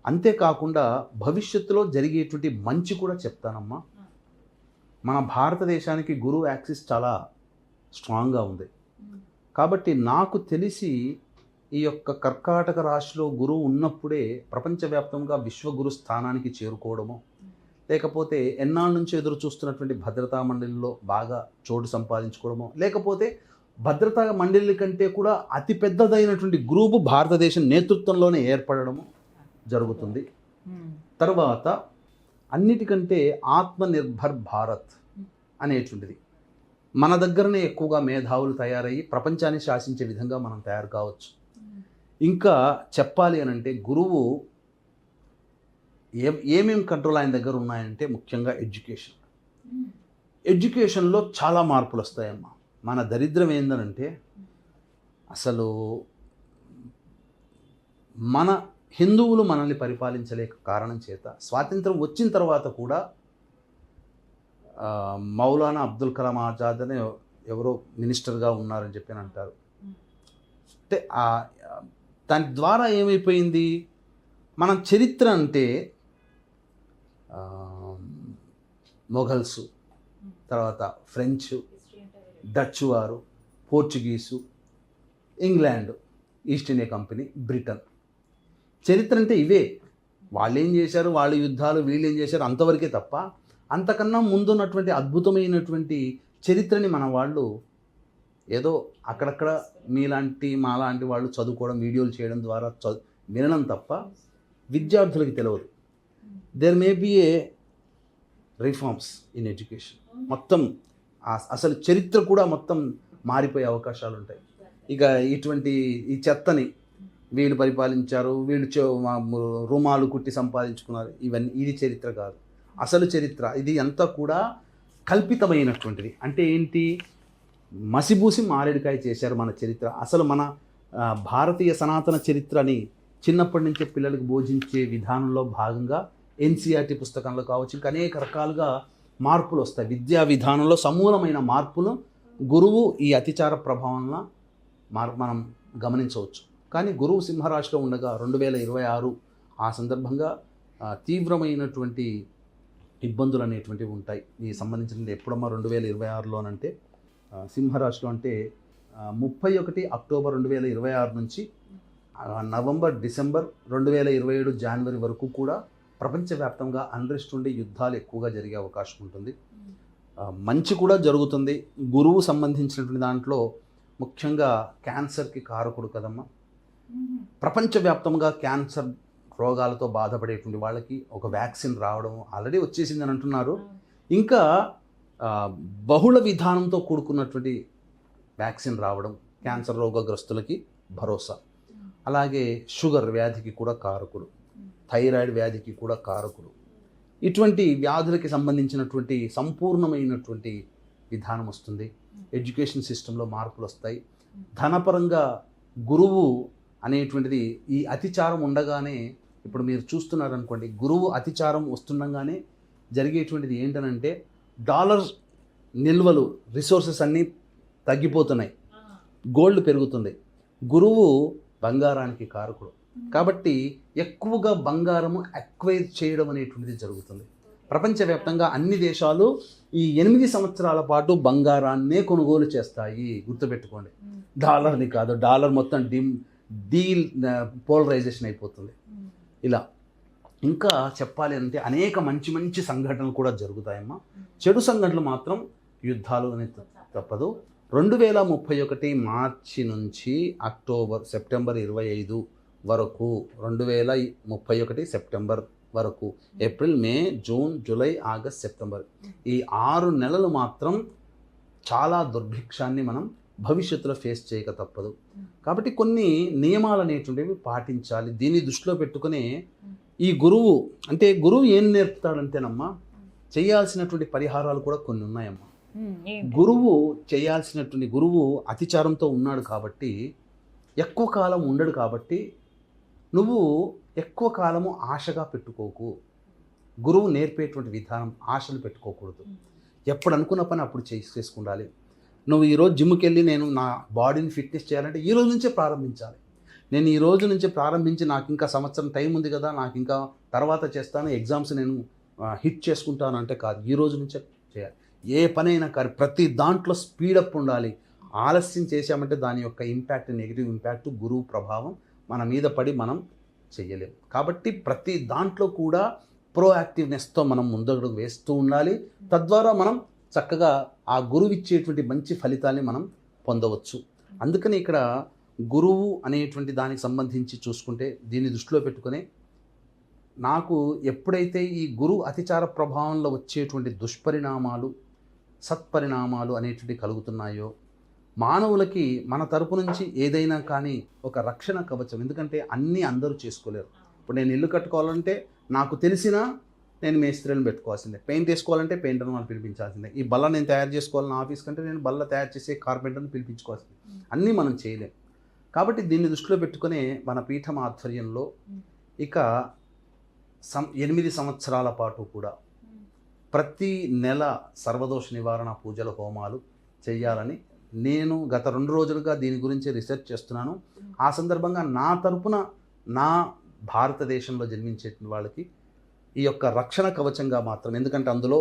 S3: అంతేకాకుండా భవిష్యత్తులో జరిగేటువంటి మంచి కూడా చెప్తానమ్మా. మన భారతదేశానికి గురువు యాక్సిస్ చాలా స్ట్రాంగ్గా ఉంది. కాబట్టి నాకు తెలిసి ఈ యొక్క కర్కాటక రాశిలో గురువు ఉన్నప్పుడే ప్రపంచవ్యాప్తంగా విశ్వగురు స్థానానికి చేరుకోవడము, లేకపోతే ఎన్నాళ్ళ నుంచి ఎదురు చూస్తున్నటువంటి భద్రతా మండలిలో బాగా చోటు సంపాదించుకోవడము, లేకపోతే భద్రతా మండలి కంటే కూడా అతిపెద్దదైనటువంటి గ్రూపు భారతదేశం నేతృత్వంలోనే ఏర్పడడము జరుగుతుంది. తర్వాత అన్నిటికంటే ఆత్మనిర్భర్ భారత్ అనేటువంటిది మన దగ్గరనే ఎక్కువగా మేధావులు తయారయ్యి ప్రపంచాన్ని శాసించే విధంగా మనం తయారు కావచ్చు. ఇంకా చెప్పాలి అని అంటే గురువు ఏమేమి కంట్రోల్ ఆయన దగ్గర ఉన్నాయంటే ముఖ్యంగా ఎడ్యుకేషన్లో చాలా మార్పులు వస్తాయమ్మా. మన దరిద్రం ఏందనంటే అసలు మన హిందువులు మనల్ని పరిపాలించలేక కారణం చేత స్వాతంత్రం వచ్చిన తర్వాత కూడా మౌలానా అబ్దుల్ కలాం ఆజాద్ అనే ఎవరో మినిస్టర్గా ఉన్నారని చెప్పి అంటారు. అంటే దాని ద్వారా ఏమైపోయింది, మనం చరిత్ర అంటే మొఘల్సు, తర్వాత ఫ్రెంచ్, డచ్ వారు, Portuguese, England, east India company, Britain. చరిత్ర అంటే ఇవే. వాళ్ళు ఏం చేశారు, వాళ్ళ యుద్ధాలు, వీళ్ళు ఏం చేశారు, అంతవరకే తప్ప అంతకన్నా ముందున్నటువంటి అద్భుతమైనటువంటి చరిత్రని మన వాళ్ళు ఏదో అక్కడక్కడ మాలాంటి వాళ్ళు చదువుకోవడం, వీడియోలు చేయడం ద్వారా వినడం తప్ప విద్యార్థులకి తెలియదు. There may be a reforms in education. మొత్తం అసలు చరిత్ర కూడా మొత్తం మారిపోయే అవకాశాలు ఉంటాయి. ఇక ఈ చెత్తని వీళ్ళు పరిపాలించారు, వీళ్ళు రుమాలు కుట్టి సంపాదించుకున్నారు, ఇది చరిత్ర కాదు. అసలు చరిత్ర ఇది అంతా కూడా కల్పితమైనటువంటిది. అంటే ఏంటి, మసిబూసి మారేడుకాయ చేశారు మన చరిత్ర. అసలు మన భారతీయ సనాతన చరిత్రని చిన్నప్పటి నుంచే పిల్లలకు బోధించే విధానంలో భాగంగా ఎన్సీఆర్టీ పుస్తకంలో కావచ్చు, ఇంకా అనేక రకాలుగా మార్పులు వస్తాయి. విద్యా విధానంలో సమూలమైన మార్పులు గురువు ఈ అతిచార ప్రభావంలో మనం గమనించవచ్చు. కానీ గురువు సింహరాశిలో ఉండగా 2026 ఆ సందర్భంగా తీవ్రమైనటువంటి ఇబ్బందులు అనేటువంటివి ఉంటాయి. ఈ సంబంధించినది ఎప్పుడమ్మా 2026లోనంటే సింహరాశిలో అంటే 31 అక్టోబర్ 2026 నుంచి నవంబర్ డిసెంబర్ 2027 జనవరి వరకు కూడా ప్రపంచవ్యాప్తంగా అన్రెస్ట్ ఉండి యుద్ధాలు ఎక్కువగా జరిగే అవకాశం ఉంటుంది. మంచి కూడా జరుగుతుంది. గురువు సంబంధించినటువంటి దాంట్లో ముఖ్యంగా క్యాన్సర్కి కారకుడు కదమ్మా. ప్రపంచవ్యాప్తంగా క్యాన్సర్ రోగాలతో బాధపడేటువంటి వాళ్ళకి ఒక వ్యాక్సిన్ రావడం ఆల్రెడీ వచ్చేసిందని అంటున్నారు. ఇంకా బహుళ విధానంతో కూడుకున్నటువంటి వ్యాక్సిన్ రావడం క్యాన్సర్ రోగగ్రస్తులకి భరోసా. అలాగే షుగర్ వ్యాధికి కూడా కారకుడు, థైరాయిడ్ వ్యాధికి కూడా కారకుడు. ఇటువంటి వ్యాధులకి సంబంధించినటువంటి సంపూర్ణమైనటువంటి విధానం వస్తుంది. ఎడ్యుకేషన్ సిస్టంలో మార్పులు వస్తాయి. ధనపరంగా గురువు అనేటువంటిది ఈ అతిచారం ఉండగానే, ఇప్పుడు మీరు చూస్తున్నారనుకోండి, గురువు అతిచారం వస్తుండగానే జరిగేటువంటిది ఏంటనంటే డాలర్ నిల్వలు, రిసోర్సెస్ అన్నీ తగ్గిపోతున్నాయి, గోల్డ్ పెరుగుతుంది. గురువు బంగారానికి కారకుడు కాబట్టి ఎక్కువగా బంగారము అక్వైర్ చేయడం అనేటువంటిది జరుగుతుంది. ప్రపంచవ్యాప్తంగా అన్ని దేశాలు ఈ 8 సంవత్సరాల పాటు బంగారాన్నే కొనుగోలు చేస్తాయి. గుర్తుపెట్టుకోండి, డాలర్ని కాదు. డాలర్ మొత్తం డీల్ పోలరైజేషన్ అయిపోతుంది. ఇలా ఇంకా చెప్పాలి అంటే అనేక మంచి మంచి సంఘటనలు కూడా జరుగుతాయమ్మా. చెడు సంఘటనలు మాత్రం యుద్ధాలు అనేది తప్పదు. 2031 మార్చి నుంచి సెప్టెంబర్ 25 వరకు, 2031 సెప్టెంబర్ వరకు, ఏప్రిల్, మే, జూన్, జూలై, ఆగస్ట్, సెప్టెంబర్, ఈ 6 నెలలు మాత్రం చాలా దుర్భిక్షాన్ని మనం భవిష్యత్తులో ఫేస్ చేయక తప్పదు. కాబట్టి కొన్ని నియమాలు అనేటువంటివి పాటించాలి. దీన్ని దృష్టిలో పెట్టుకునే ఈ గురువు ఏం నేర్పుతాడంటేనమ్మా, చేయాల్సినటువంటి పరిహారాలు కూడా కొన్ని ఉన్నాయమ్మా. గురువు అతిచారంతో ఉన్నాడు కాబట్టి ఎక్కువ కాలం ఉండడు. కాబట్టి నువ్వు ఎక్కువ కాలము ఆశగా పెట్టుకోకు. గురువు నేర్పేటువంటి విధానం ఆశలు పెట్టుకోకూడదు. ఎప్పుడు అనుకున్న పని అప్పుడు చేసుకుండాలి. నువ్వు ఈరోజు జిమ్కి వెళ్ళి నేను నా బాడీని ఫిట్నెస్ చేయాలంటే ఈ రోజు నుంచే ప్రారంభించాలి. నేను ఈ రోజు నుంచే ప్రారంభించి నాకు ఇంకా సంవత్సరం టైం ఉంది కదా, నాకు ఇంకా తర్వాత చేస్తాను, ఎగ్జామ్స్ నేను హిట్ చేసుకుంటాను అంటే కాదు. ఈ రోజు నుంచే చేయాలి. ఏ పనైనా కానీ ప్రతి దాంట్లో స్పీడప్ ఉండాలి. ఆలస్యం చేశామంటే దాని యొక్క ఇంపాక్ట్, నెగిటివ్ ఇంపాక్ట్, గురువు ప్రభావం మన మీద పడి మనం చెయ్యలేము. కాబట్టి ప్రతి దాంట్లో కూడా ప్రోయాక్టివ్నెస్తో మనం ముందడుగు వేస్తూ ఉండాలి. తద్వారా మనం చక్కగా ఆ గురువు ఇచ్చేటువంటి మంచి ఫలితాన్ని మనం పొందవచ్చు. అందుకని ఇక్కడ గురువు అనేటువంటి దానికి సంబంధించి చూసుకుంటే దీన్ని దృష్టిలో పెట్టుకుని నాకు ఎప్పుడైతే ఈ గురువు అతిచార ప్రభావంలో వచ్చేటువంటి దుష్పరిణామాలు, సత్పరిణామాలు అనేటువంటి కలుగుతున్నాయో, మానవులకి మన తరపు నుంచి ఏదైనా కానీ ఒక రక్షణ కవచం. ఎందుకంటే అన్నీ అందరూ చేసుకోలేరు. ఇప్పుడు నేను ఇల్లు కట్టుకోవాలంటే నాకు తెలిసినా నేను మేస్త్రీలను పెట్టుకోవాల్సిందే, పెయింట్ వేసుకోవాలంటే పెయింటర్ని వాళ్ళు పిలిపించాల్సిందే, ఈ బల్ల నేను తయారు చేసుకోవాలని ఆఫీస్ కంటే నేను బల్ల తయారు చేసే కార్పెంటర్ని పిలిపించుకోవాల్సిందే. అన్నీ మనం చేయలేం. కాబట్టి దీన్ని దృష్టిలో పెట్టుకునే మన పీఠం ఆధ్వర్యంలో ఇక 8 సంవత్సరాల పాటు కూడా ప్రతి నెల సర్వదోష నివారణ పూజల హోమాలు చేయాలని నేను గత 2 రోజులుగా దీని గురించి రీసెర్చ్ చేస్తున్నాను. ఆ సందర్భంగా నా తరపున నా భారతదేశంలో జన్మించే వాళ్ళకి ఈ యొక్క రక్షణ కవచంగా మాత్రం, ఎందుకంటే అందులో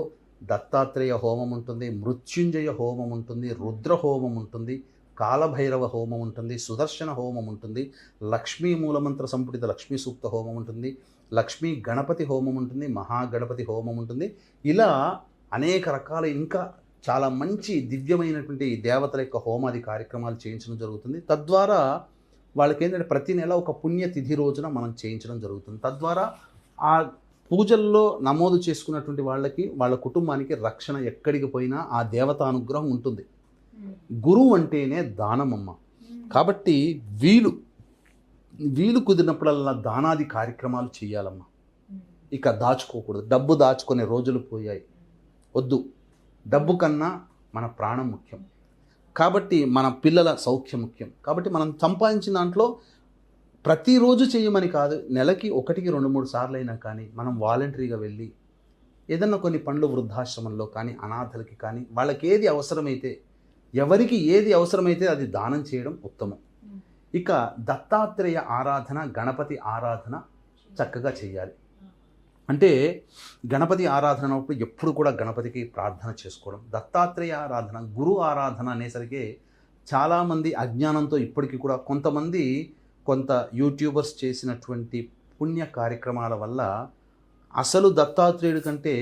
S3: దత్తాత్రేయ హోమం ఉంటుంది, మృత్యుంజయ హోమం ఉంటుంది, రుద్ర హోమం ఉంటుంది, కాలభైరవ హోమం ఉంటుంది, సుదర్శన హోమం ఉంటుంది, లక్ష్మీ మూలమంత్ర సంపుటిత లక్ష్మీ సూక్త హోమం ఉంటుంది, లక్ష్మీ గణపతి హోమం ఉంటుంది, మహాగణపతి హోమం ఉంటుంది. ఇలా అనేక రకాల ఇంకా చాలా మంచి దివ్యమైనటువంటి దేవతల యొక్క హోమాది కార్యక్రమాలు చేయించడం జరుగుతుంది. తద్వారా వాళ్ళకి ఏంటంటే ప్రతి నెల ఒక పుణ్యతిథి రోజున మనం చేయించడం జరుగుతుంది. తద్వారా ఆ పూజల్లో నమోదు చేసుకున్నటువంటి వాళ్ళకి, వాళ్ళ కుటుంబానికి రక్షణ ఎక్కడికి పోయినా ఆ దేవత అనుగ్రహం ఉంటుంది. గురువు అంటేనే దానమమ్మ. కాబట్టి వీలు కుదిరినప్పుడల్లా దానాది కార్యక్రమాలు చేయాలమ్మా. ఇక దాచుకోకూడదు. డబ్బు దాచుకునే రోజులు పోయాయి, వద్దు. డబ్బు కన్నా మన ప్రాణం ముఖ్యం. కాబట్టి మన పిల్లల సౌఖ్యం ముఖ్యం. కాబట్టి మనం సంపాదించిన దాంట్లో ప్రతిరోజు చేయమని కాదు, నెలకి 1-2-3 సార్లు అయినా కానీ మనం వాలంటరీగా వెళ్ళి ఏదన్నా కొన్ని పనులు వృద్ధాశ్రమంలో కానీ, అనాథలకి కానీ, వాళ్ళకి ఏది అవసరమైతే, ఎవరికి ఏది అవసరమైతే అది దానం చేయడం ఉత్తమం. ఇక దత్తాత్రేయ ఆరాధన, గణపతి ఆరాధన చక్కగా చేయాలి. అంటే గణపతి ఆరాధన అన్నప్పుడు ఎప్పుడు కూడా గణపతికి ప్రార్థన చేసుకోవడం. దత్తాత్రేయ ఆరాధన, గురు ఆరాధన అనేసరికి చాలామంది అజ్ఞానంతో ఇప్పటికీ కూడా కొంత యూట్యూబర్స్ చేసినటువంటి పుణ్య కార్యక్రమాల వల్ల అసలు దత్తాత్రేయుడి కంటే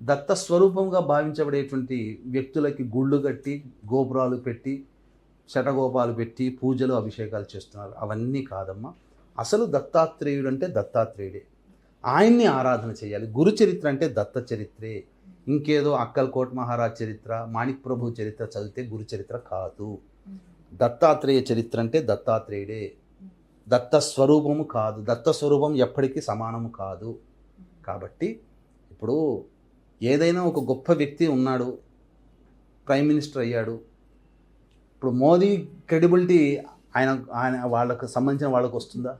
S3: దత్త స్వరూపంగా భావించబడేటువంటి వ్యక్తులకి గుళ్ళు కట్టి, గోపురాలు పెట్టి, శటగోపాలు పెట్టి పూజలు అభిషేకాలు చేస్తున్నారు. అవన్నీ కాదమ్మా. అసలు దత్తాత్రేయుడు అంటే దత్తాత్రేయుడే. ఆయన్ని ఆరాధన చేయాలి. గురు చరిత్ర అంటే దత్త చరిత్రే. ఇంకేదో అక్కల్కోట్ మహారాజ్ చరిత్ర, మాణిక్ ప్రభు చరిత్ర చదివితే గురు చరిత్ర కాదు. దత్తాత్రేయ చరిత్ర అంటే దత్తాత్రేయుడే. దత్త స్వరూపము కాదు. దత్త స్వరూపం ఎప్పటికీ సమానము కాదు. కాబట్టి ఇప్పుడు ఏదైనా ఒక గొప్ప వ్యక్తి ఉన్నాడు, ప్రైమ్ మినిస్టర్ అయ్యాడు. ఇప్పుడు మోదీ క్రెడిబిలిటీ ఆయన వాళ్ళకు సంబంధించిన వాళ్ళకు వస్తుందా?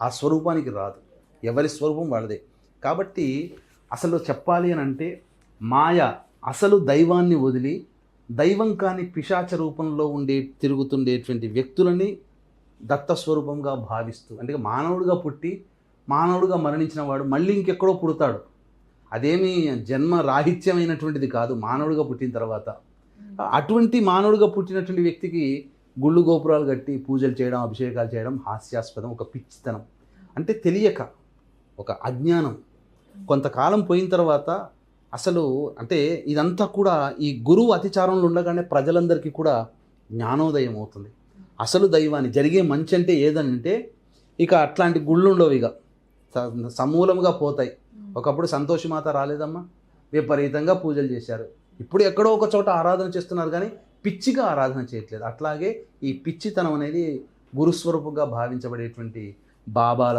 S3: ఆ స్వరూపానికి రాదు. ఎవరి స్వరూపం వాళ్ళదే. కాబట్టి అసలు చెప్పాలి అని అంటే మాయ అసలు దైవాన్ని వదిలి దైవం కాని పిశాచ రూపంలో తిరుగుతుండేటువంటి వ్యక్తులని దత్తస్వరూపంగా భావిస్తూ, అంటే మానవుడిగా పుట్టి మానవుడిగా మరణించిన వాడు మళ్ళీ ఇంకెక్కడో పుడతాడు. అదేమీ జన్మ రాహిత్యమైనటువంటిది కాదు మానవుడిగా పుట్టిన తర్వాత. అటువంటి మానవుడిగా పుట్టినటువంటి వ్యక్తికి గుళ్ళు గోపురాలు కట్టి పూజలు చేయడం, అభిషేకాలు చేయడం హాస్యాస్పదం, ఒక పిచ్చితనం. అంటే తెలియక, ఒక అజ్ఞానం. కొంతకాలం పోయిన తర్వాత అసలు అంటే ఇదంతా కూడా ఈ గురువు అతిచారంలో ఉండగానే ప్రజలందరికీ కూడా జ్ఞానోదయం అవుతుంది. అసలు దైవాన్ని జరిగే మంచి అంటే ఏదనంటే ఇక అట్లాంటి గుళ్ళు ఉండవు, ఇక సమూలంగా పోతాయి. ఒకప్పుడు సంతోషమాత రాలేదమ్మా, విపరీతంగా పూజలు చేశారు. ఇప్పుడు ఎక్కడో ఒక చోట ఆరాధన చేస్తున్నారు కానీ పిచ్చిగా ఆరాధన చేయట్లేదు. అట్లాగే ఈ పిచ్చితనం అనేది గురుస్వరూపంగా భావించబడేటువంటి బాబాల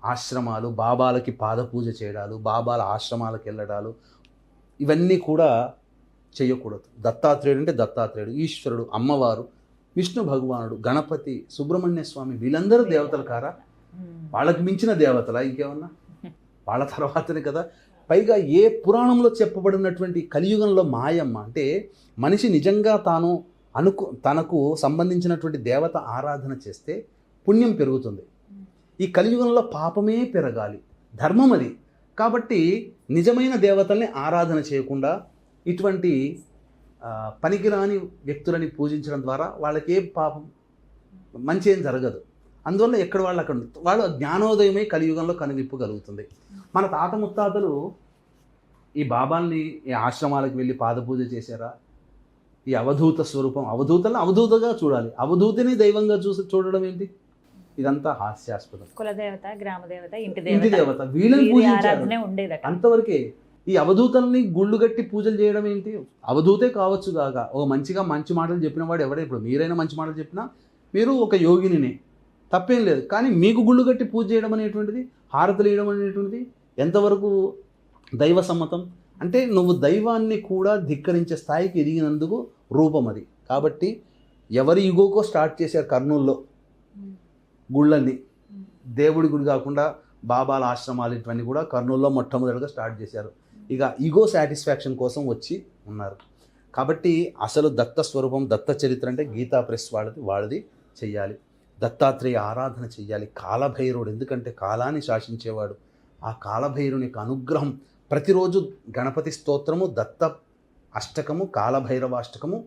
S3: ఆశ్రమాలు, బాబాలకి పాద పూజ చేయడాలు, బాబాల ఆశ్రమాలకు వెళ్ళడాలు, ఇవన్నీ కూడా చేయకూడదు. దత్తాత్రేయుడు అంటే దత్తాత్రేయుడు, ఈశ్వరుడు, అమ్మవారు, విష్ణు భగవానుడు, గణపతి, సుబ్రహ్మణ్య స్వామి, వీళ్ళందరూ దేవతలు కారా? వాళ్ళకి మించిన దేవతలా ఇంకేమన్నా? వాళ్ళ తర్వాతనే కదా. పైగా ఏ పురాణంలో చెప్పబడినటువంటి కలియుగంలో మాయమ్మ అంటే మనిషి నిజంగా తనకు సంబంధించినటువంటి దేవత ఆరాధన చేస్తే పుణ్యం పెరుగుతుంది. ఈ కలియుగంలో పాపమే పెరగాలి, ధర్మం అది. కాబట్టి నిజమైన దేవతల్ని ఆరాధన చేయకుండా ఇటువంటి పనికిరాని వ్యక్తులని పూజించడం ద్వారా వాళ్ళకి ఏం పాపం, మంచి ఏం జరగదు. అందువల్ల ఎక్కడ వాళ్ళు అక్కడ వాళ్ళు జ్ఞానోదయమే కలియుగంలో కనువిప్పగలుగుతుంది. మన తాత ముత్తాతలు ఈ బాబాల్ని ఈ ఆశ్రమాలకు వెళ్ళి పాదపూజ చేశారా? ఈ అవధూత స్వరూపం, అవధూతలను అవధూతగా చూడాలి, అవధూతిని దైవంగా చూడడం ఏంటి? ఇదంతా హాస్యాస్పదం.
S2: కులదేవత, గ్రామదేవత, ఇంటి
S3: దేవత వీళ్ళని పూజించారు అంతవరకే. ఈ అవధూతల్ని గుళ్ళు గట్టి పూజలు చేయడం ఏంటి? అవధూతే కావచ్చు కాక ఓ మంచి మాటలు చెప్పిన వాడు ఎవడే. ఇప్పుడు మీరైనా మంచి మాటలు చెప్పినా మీరు ఒక యోగినినే, తప్పేం లేదు. కానీ మీకు గుళ్ళు గట్టి పూజ చేయడం అనేటువంటిది, హారతులు వేయడం అనేటువంటిది ఎంతవరకు దైవ సమ్మతం? అంటే నువ్వు దైవాన్ని కూడా ధిక్కరించే స్థాయికి ఎదిగినందుకు రూపం అది. కాబట్టి ఎవరి యుగోకో స్టార్ట్ చేశారు కర్నూల్లో గుళ్ళని. దేవుడి గుడి కాకుండా బాబాల ఆశ్రమాలు ఇవన్నీ కూడా కర్నూల్లో మొట్టమొదటిగా స్టార్ట్ చేశారు. ఇక ఈగో సాటిస్ఫాక్షన్ కోసం వచ్చి ఉన్నారు. కాబట్టి అసలు దత్త స్వరూపం, దత్త చరిత్ర అంటే గీతా ప్రెస్ వాళ్ళది చెయ్యాలి. దత్తాత్రేయ ఆరాధన చెయ్యాలి. కాలభైరవుడు, ఎందుకంటే కాలాన్ని శాసించేవాడు. ఆ కాలభైరుని యొక్క అనుగ్రహం ప్రతిరోజు గణపతి స్తోత్రము, దత్త అష్టకము, కాలభైరవాష్టకము,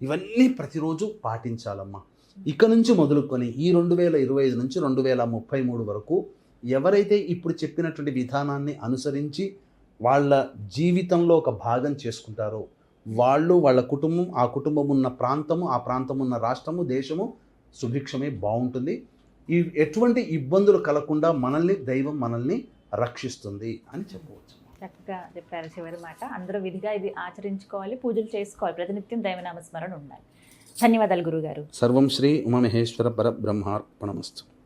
S3: ఇవన్నీ ప్రతిరోజు పాటించాలమ్మా. ఇక నుంచి మొదలుకొని ఈ 2025 నుంచి 2033 వరకు ఎవరైతే ఇప్పుడు చెప్పినటువంటి విధానాన్ని అనుసరించి వాళ్ళ జీవితంలో ఒక భాగం చేసుకుంటారో వాళ్ళు, వాళ్ళ కుటుంబం, ఆ కుటుంబం ఉన్న ప్రాంతము, ఆ ప్రాంతం ఉన్న రాష్ట్రము, దేశము సుభిక్షమే బాగుంటుంది. ఎటువంటి ఇబ్బందులు కలగకుండా దైవం మనల్ని రక్షిస్తుంది అని చెప్పవచ్చు.
S2: చక్కగా చెప్పారు చివరి మాట. అందరూ విధిగా ఇది ఆచరించుకోవాలి, పూజలు చేసుకోవాలి, ప్రతినిత్యం దైవనామస్మరణ ఉండాలి. ధన్యవాదాలు గురుగారు.
S3: సర్వం శ్రీ ఉమామహేశ్వర పరబ్రహ్మార్పణమస్తు.